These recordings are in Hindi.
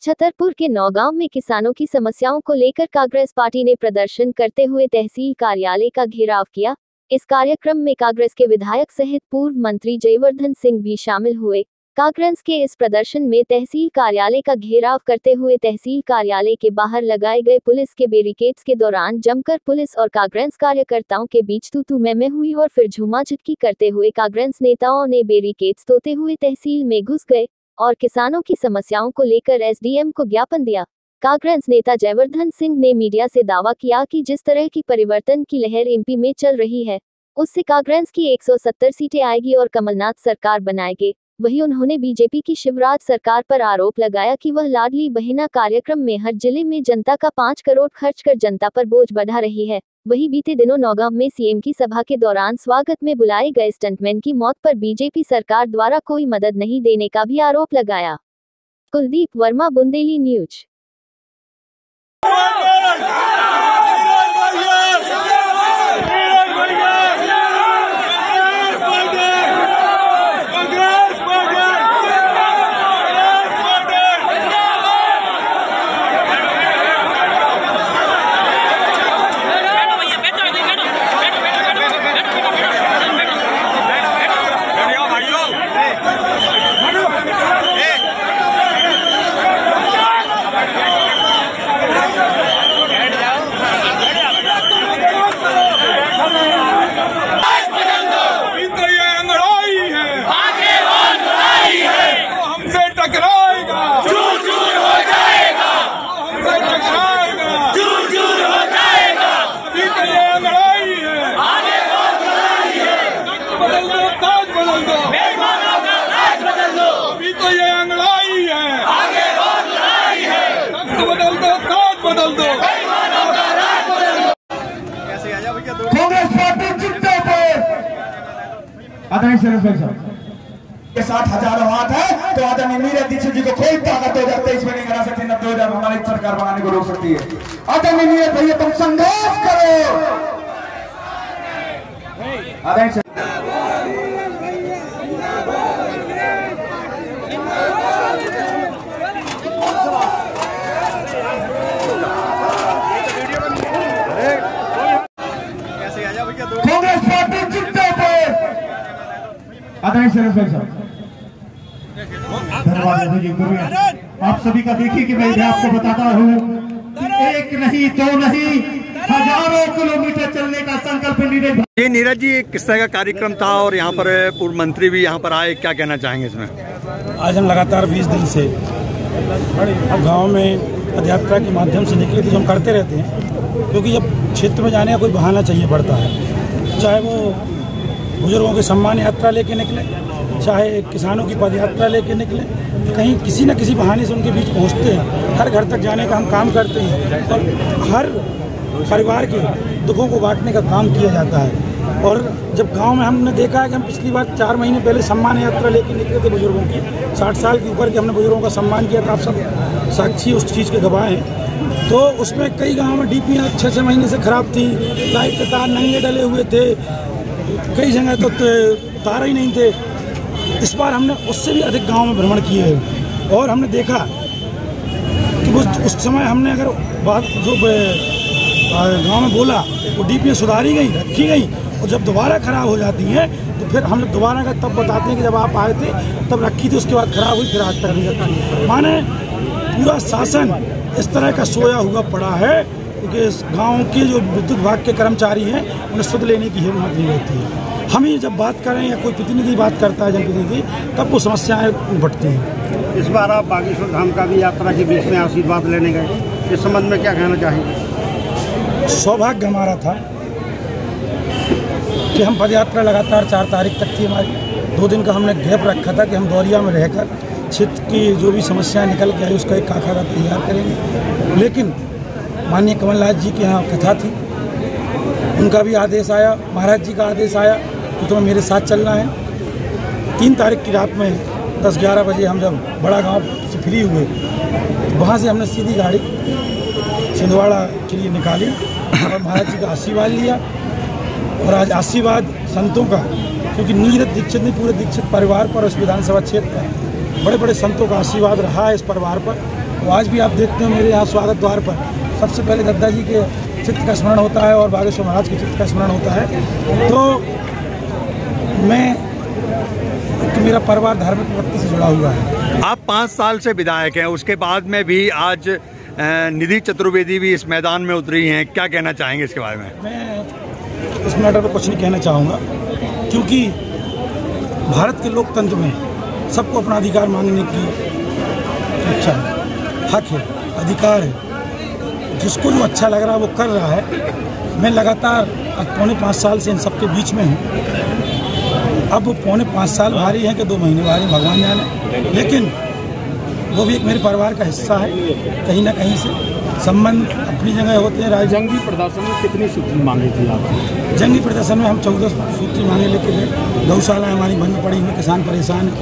छतरपुर के नौगांव में किसानों की समस्याओं को लेकर कांग्रेस पार्टी ने प्रदर्शन करते हुए तहसील कार्यालय का घेराव किया। इस कार्यक्रम में कांग्रेस के विधायक सहित पूर्व मंत्री जयवर्धन सिंह भी शामिल हुए। कांग्रेस के इस प्रदर्शन में तहसील कार्यालय का घेराव करते हुए तहसील कार्यालय के बाहर लगाए गए पुलिस के बैरिकेड्स के दौरान जमकर पुलिस और कांग्रेस कार्यकर्ताओं के बीच तू मैं हुई और फिर झूमाझटकी करते हुए कांग्रेस नेताओं ने बैरिकेड्स तोड़ते हुए तहसील में घुस गए और किसानों की समस्याओं को लेकर एसडीएम को ज्ञापन दिया। कांग्रेस नेता जयवर्धन सिंह ने मीडिया से दावा किया कि जिस तरह की परिवर्तन की लहर एमपी में चल रही है, उससे कांग्रेस की 170 सीटें आएगी और कमलनाथ सरकार बनाएंगे। वहीं उन्होंने बीजेपी की शिवराज सरकार पर आरोप लगाया कि वह लाडली बहना कार्यक्रम में हर जिले में जनता का 5 करोड़ खर्च कर जनता पर बोझ बढ़ा रही है। वहीं बीते दिनों नौगांव में सीएम की सभा के दौरान स्वागत में बुलाए गए स्टंटमैन की मौत पर बीजेपी सरकार द्वारा कोई मदद नहीं देने का भी आरोप लगाया। कुलदीप वर्मा, बुंदेली न्यूज। कांग्रेस पार्टी जितने पे आदरणीय सरपंच के साथ हजारों हाथ है, तो आदरणीय नीरज दीक्षित जी को कोई ताकत 2023 में नहीं हरा सकती, न 2000 हमारी सरकार बनाने को रोक सकती है। आदरणीय नीरज भैया, तुम संघर्ष करो। आदरणीय कांग्रेस पार्टी जितने पे आदरणीय सरपंच धन्यवाद जी। आप सभी का देखिए कि मैं आपको बताता हूँ कि एक नहीं, दो नहीं, हजारों किलोमीटर चलने का संकल्प नीरज। ये नीरज जी, किस तरह का कार्यक्रम था और यहाँ पर पूर्व मंत्री भी यहाँ पर आए, क्या कहना चाहेंगे इसमें? आज हम लगातार 20 दिन से गांव में पदयात्रा के माध्यम से निकले थे, जो हम करते रहते हैं, क्योंकि जब क्षेत्र में जाने का कोई बहाना चाहिए पड़ता है, चाहे वो बुजुर्गों की सम्मान यात्रा लेके निकले, चाहे किसानों की पद यात्रा लेके निकले, कहीं किसी न किसी बहाने से उनके बीच पहुंचते हैं। हर घर तक जाने का हम काम करते हैं और हर परिवार के दुखों को बांटने का काम किया जाता है। और जब गांव में हमने देखा है कि हम पिछली बार 4 महीने पहले सम्मान यात्रा लेके निकले थे बुजुर्गों की, 60 साल के ऊपर के हमने बुजुर्गों का सम्मान किया था, आप सब साक्षी उस चीज़ के गवाह हैं। तो उसमें कई गाँव में डीपीयाँ 6-6 महीने से खराब थी, लाइट के तार नंगे डले हुए थे, कई जगह तो तार ही नहीं थे। इस बार हमने उससे भी अधिक गांव में भ्रमण किए हैं और हमने देखा कि उस समय हमने अगर बात जो गांव में बोला वो डीपीयाँ सुधारी गई, रखी गई, और जब दोबारा खराब हो जाती हैं तो फिर हम लोग दोबारा का तब बताते हैं कि जब आप आए थे तब रखी थी, उसके बाद खराब हुई, फिर आज तक नहीं रखी। माने पूरा शासन इस तरह का सोया हुआ पड़ा है क्योंकि इस गांव के जो विद्युत विभाग के कर्मचारी हैं उन्हें सुध लेने की हिम्मत नहीं रहती है। हम ही जब बात करें या कोई प्रतिनिधि बात करता है जनप्रतिनिधि, तब वो समस्याएं उभरती हैं। इस बार आप बागेश्वर धाम का भी यात्रा के बीच में आशीर्वाद लेने गए, इस संबंध में क्या कहना चाहेंगे? सौभाग्य हमारा था कि हम पदयात्रा लगातार 4 तारीख तक थी हमारी। 2 दिन का हमने गैप रखा था कि हम दौरिया में रहकर क्षेत्र की जो भी समस्याएं निकल के आई उसका एक खाका तैयार करेंगे। लेकिन माननीय कमलनाथ जी के यहाँ कथा थी, उनका भी आदेश आया, महाराज जी का आदेश आया कि तुम्हें मेरे साथ चलना है। 3 तारीख की रात में 10-11 बजे हम जब बड़ा गांव से फ्री हुए, वहाँ से हमने सीधी गाड़ी छिंदवाड़ा के लिए निकाली और महाराज जी का आशीर्वाद लिया। और आज आशीर्वाद संतों का, क्योंकि नीरज दीक्षित ने पूरे दीक्षित परिवार पर, उस विधानसभा क्षेत्र पर बड़े बड़े संतों का आशीर्वाद रहा है इस परिवार पर। तो आज भी आप देखते हो मेरे यहाँ स्वागत द्वार पर सबसे पहले दद्दा जी के चित्र का स्मरण होता है और बागेश्वर महाराज के चित्र का स्मरण होता है। तो मेरा परिवार धार्मिक वृत्ति से जुड़ा हुआ है। आप 5 साल से विधायक हैं, उसके बाद में भी आज निधि चतुर्वेदी भी इस मैदान में उतरी हैं, क्या कहना चाहेंगे इसके बारे में? मैं इस मैटर पर कुछ नहीं कहना चाहूँगा, क्योंकि भारत के लोकतंत्र में सबको अपना अधिकार मांगने की इच्छा है, हक है, अधिकार है। जिसको जो अच्छा लग रहा है वो कर रहा है। मैं लगातार 4.5 साल से इन सबके बीच में हूँ। अब वो 4.5 साल भारी हैं कि 2 महीने भारी, भगवान जाने, लेकिन वो भी एक मेरे परिवार का हिस्सा है। कहीं ना कहीं से संबंध अपनी जगह होते हैं। जंगी प्रदर्शन में कितनी सूची मांगी थी आप? जंगी प्रदर्शन में हम 14 सूची मांगे लेके गए। गौशाला हमारी बंद पड़ी हुई, किसान परेशान है,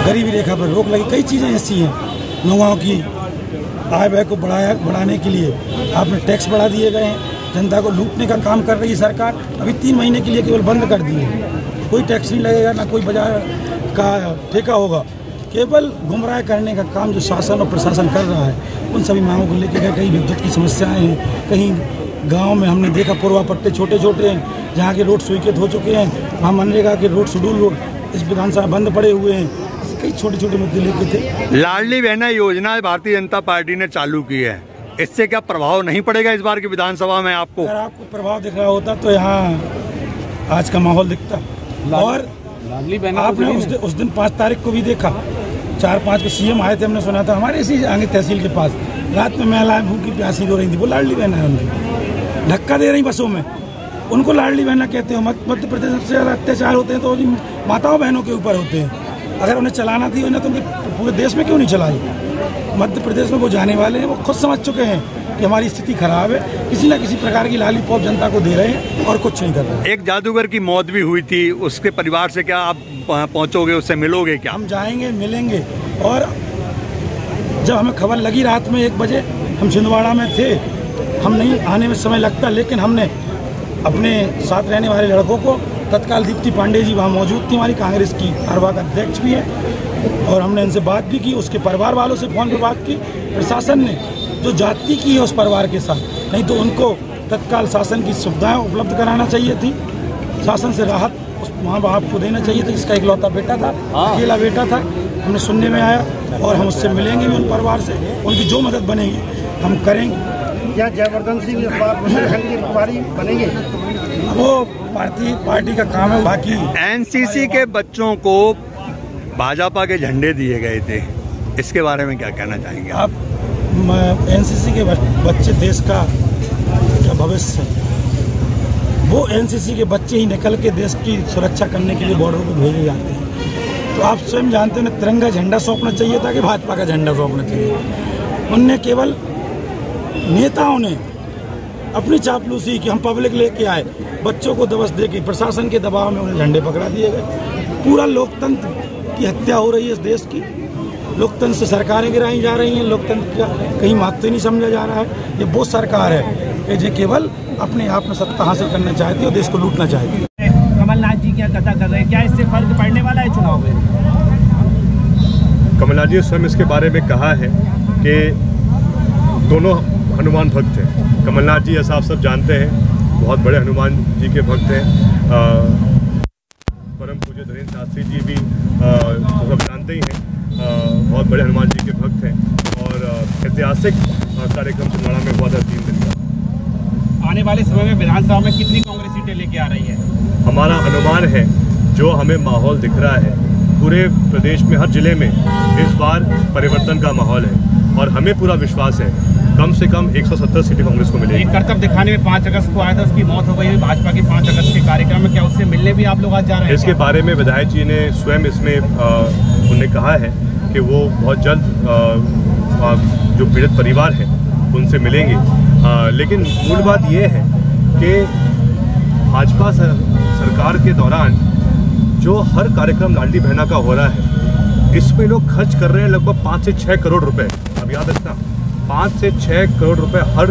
गरीबी रेखा पर रोक लगी, कई चीज़ें ऐसी हैं। नौगांव की आय व्यय को बढ़ाने के लिए आपने टैक्स बढ़ा दिए गए हैं। जनता को लूटने का काम कर रही है सरकार। अभी 3 महीने के लिए केवल बंद कर दिए, कोई टैक्स नहीं लगेगा, ना कोई बाजार का ठेका होगा। केवल गुमराह करने का काम जो शासन और प्रशासन कर रहा है, उन सभी मांगों को लेकर कई विद्युत की समस्याएं हैं। कहीं गांव में हमने देखा पूर्वा पट्टे छोटे छोटे हैं जहां के रोड स्वीकृत हो चुके हैं, वहाँ मनरेगा के रोड शेड्यूल रोड इस विधानसभा बंद पड़े हुए हैं। कई छोटे छोटे मुद्दे लेके थे। लाडली बहना योजना भारतीय जनता पार्टी ने चालू की है, इससे क्या प्रभाव नहीं पड़ेगा इस बार की विधानसभा में आपको? अगर आपको प्रभाव दिख रहा होता तो यहाँ आज का माहौल दिखता। और आपने उस दिन 5 तारीख को भी देखा, 4-5 के सीएम आए थे, हमने सुना था हमारे इसी आगे तहसील के पास रात में महिलाएं भूखी प्यासी रो रही थी। वो लाडली बहना है, उनकी धक्का दे रही बसों में, उनको लाडली बहना कहते हो। मध्य प्रदेश में सबसे ज़्यादा अत्याचार होते हैं तो माताओं बहनों के ऊपर होते हैं। अगर उन्हें चलाना थी उन्हें तो पूरे देश में क्यों नहीं चलाई? मध्य प्रदेश में वो जाने वाले हैं, वो खुद समझ चुके हैं कि हमारी स्थिति खराब है, किसी न किसी प्रकार की लॉलीपॉप जनता को दे रहे हैं और कुछ नहीं कर रहे। एक जादूगर की मौत भी हुई थी, उसके परिवार से क्या आप पहुंचोगे, उससे मिलोगे क्या? हम जाएंगे, मिलेंगे। और जब हमें खबर लगी रात में 1 बजे, हम छिंदवाड़ा में थे, हम नहीं आने में समय लगता, लेकिन हमने अपने साथ रहने वाले लड़कों को तत्काल दीप्ति पांडे जी वहाँ मौजूद थी, हमारी कांग्रेस की कार्यवाहक अध्यक्ष भी है, और हमने इनसे बात भी की, उसके परिवार वालों से फ़ोन पर बात की। प्रशासन ने जो जाति की है उस परिवार के साथ, नहीं तो उनको तत्काल शासन की सुविधाएं उपलब्ध कराना चाहिए थी, शासन से राहत उस माँ बाप को देना चाहिए था। इसका इकलौता बेटा था, अकेला बेटा था, हमने सुनने में आया और हम उससे मिलेंगे भी उन परिवार से, उनकी जो मदद बनेगी हम करेंगे। क्या जयवर्धन सिंह इस बार प्रभारी बनेंगे? वो पार्टी का काम है। बाकी एनसीसी के बच्चों को भाजपा के झंडे दिए गए थे, इसके बारे में क्या कहना चाहेंगे आप? एनसीसी के बच्चे देश का भविष्य है। वो एनसीसी के बच्चे ही निकल के देश की सुरक्षा करने के लिए बॉर्डर पर भेजे जाते हैं। तो आप स्वयं जानते हैं, तिरंगा झंडा सौंपना चाहिए था कि भाजपा का झंडा सौंपना चाहिए? उनने केवल नेताओं ने अपनी चापलूसी की, हम पब्लिक लेके आए, बच्चों को दबस दे के प्रशासन के दबाव में उन्हें झंडे पकड़ा दिए गए। पूरा लोकतंत्र की हत्या हो रही है इस देश की। लोकतंत्र से सरकारें गिराई जा रही हैं, लोकतंत्र का कहीं महत्व नहीं समझा जा रहा है। ये वो सरकार है कि जो केवल अपने आप में सत्ता हासिल करना चाहती है और देश को लूटना चाहती है। कमलनाथ जी क्या कथा कर रहे हैं, क्या इससे फर्क पड़ने वाला है चुनाव में? कमलनाथ जी ने स्वयं इसके बारे में कहा है कि दोनों हनुमान भक्त हैं। कमलनाथ जी, ऐसा आप सब जानते हैं, बहुत बड़े हनुमान जी के भक्त हैं। परम पूज्य धीरेन्द्र शास्त्री जी भी सब जानते ही हैं, बहुत बड़े हनुमान जी के भक्त हैं। और ऐतिहासिक कार्यक्रम छिंदवाड़ा में हुआ था 3 दिन का। आने वाले समय में विधानसभा में कितनी कांग्रेस सीटें लेके आ रही है? हमारा अनुमान है, जो हमें माहौल दिख रहा है पूरे प्रदेश में, हर जिले में इस बार परिवर्तन का माहौल है और हमें पूरा विश्वास है कम से कम 170 सीटें कांग्रेस को मिलेगी। कर्तव्य दिखाने में 5 अगस्त को आया था, उसकी मौत हो गई है। भाजपा के 5 अगस्त के कार्यक्रम में क्या उससे मिलने भी आप लोग आज जा रहे हैं? इसके बारे में विधायक जी ने स्वयं इसमें उन्होंने कहा है कि वो बहुत जल्द जो पीड़ित परिवार है उनसे मिलेंगे। लेकिन मूल बात ये है कि भाजपा सरकार के दौरान जो हर कार्यक्रम लाडली बहना का हो रहा है, इसमें लोग खर्च कर रहे हैं लगभग 5 से 6 करोड़ रुपए। अब याद रखना, 5 से 6 करोड़ रुपए हर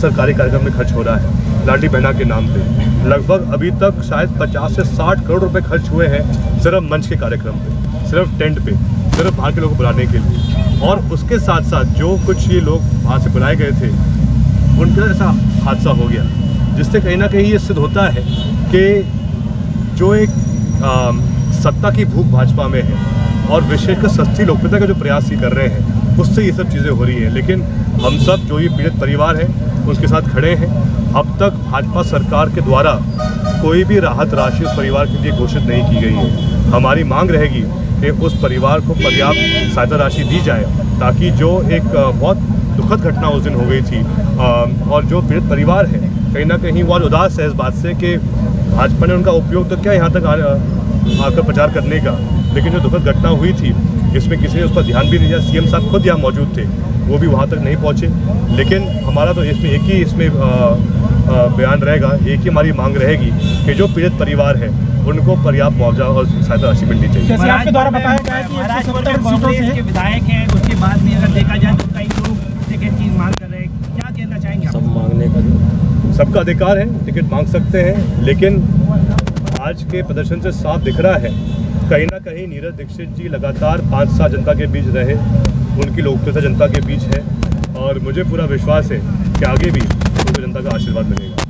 सरकारी कार्यक्रम में खर्च हो रहा है लाडली बहना के नाम पे। लगभग अभी तक शायद 50 से 60 करोड़ रुपए खर्च हुए हैं सिर्फ मंच के कार्यक्रम पे, सिर्फ टेंट पे, सिर्फ बाहर के लोगों को बुलाने के लिए। और उसके साथ साथ जो कुछ ये लोग वहाँ से बुलाए गए थे उनका ऐसा हादसा हो गया, जिससे कहीं ना कहीं ये सिद्ध होता है कि जो एक सत्ता की भूख भाजपा में है और विशेषकर सस्ती लोकप्रियता का जो प्रयास ये कर रहे हैं उससे ये सब चीज़ें हो रही हैं। लेकिन हम सब जो ये पीड़ित परिवार है उसके साथ खड़े हैं। अब तक भाजपा सरकार के द्वारा कोई भी राहत राशि उस परिवार के लिए घोषित नहीं की गई है। हमारी मांग रहेगी कि उस परिवार को पर्याप्त सहायता राशि दी जाए, ताकि जो एक बहुत दुखद घटना उस दिन हो गई थी और जो पीड़ित परिवार है कहीं ना कहीं वो उदास है इस बात से कि भाजपा ने उनका उपयोग तो क्या यहाँ तक आकर प्रचार करने का, लेकिन जो दुखद घटना हुई थी इसमें किसी ने उस पर ध्यान भी नहीं दिया। सीएम साहब खुद यहाँ मौजूद थे, वो भी वहाँ तक नहीं पहुँचे। लेकिन हमारा तो इसमें एक ही बयान रहेगा, एक ही हमारी मांग रहेगी कि जो पीड़ित परिवार है उनको पर्याप्त मुआवजा और सहायता राशि मिलनी चाहिए। जैसे आपके द्वारा बताया गया है कि 170 सीटों से विधायक हैं, उसके बाद भी अगर देखा जाए तो कई लोग टिकट की मांग कर रहे हैं, क्या कहना चाहेंगे? सब मांगने का सबका अधिकार है, टिकट मांग सकते हैं, लेकिन आज के प्रदर्शन से साफ दिख रहा है कहीं ना कहीं नीरज दीक्षित जी लगातार 5 साल जनता के बीच रहे, उनकी लोकप्रियता जनता के बीच है और मुझे पूरा विश्वास है कि आगे भी उनको जनता का आशीर्वाद मिलेगा।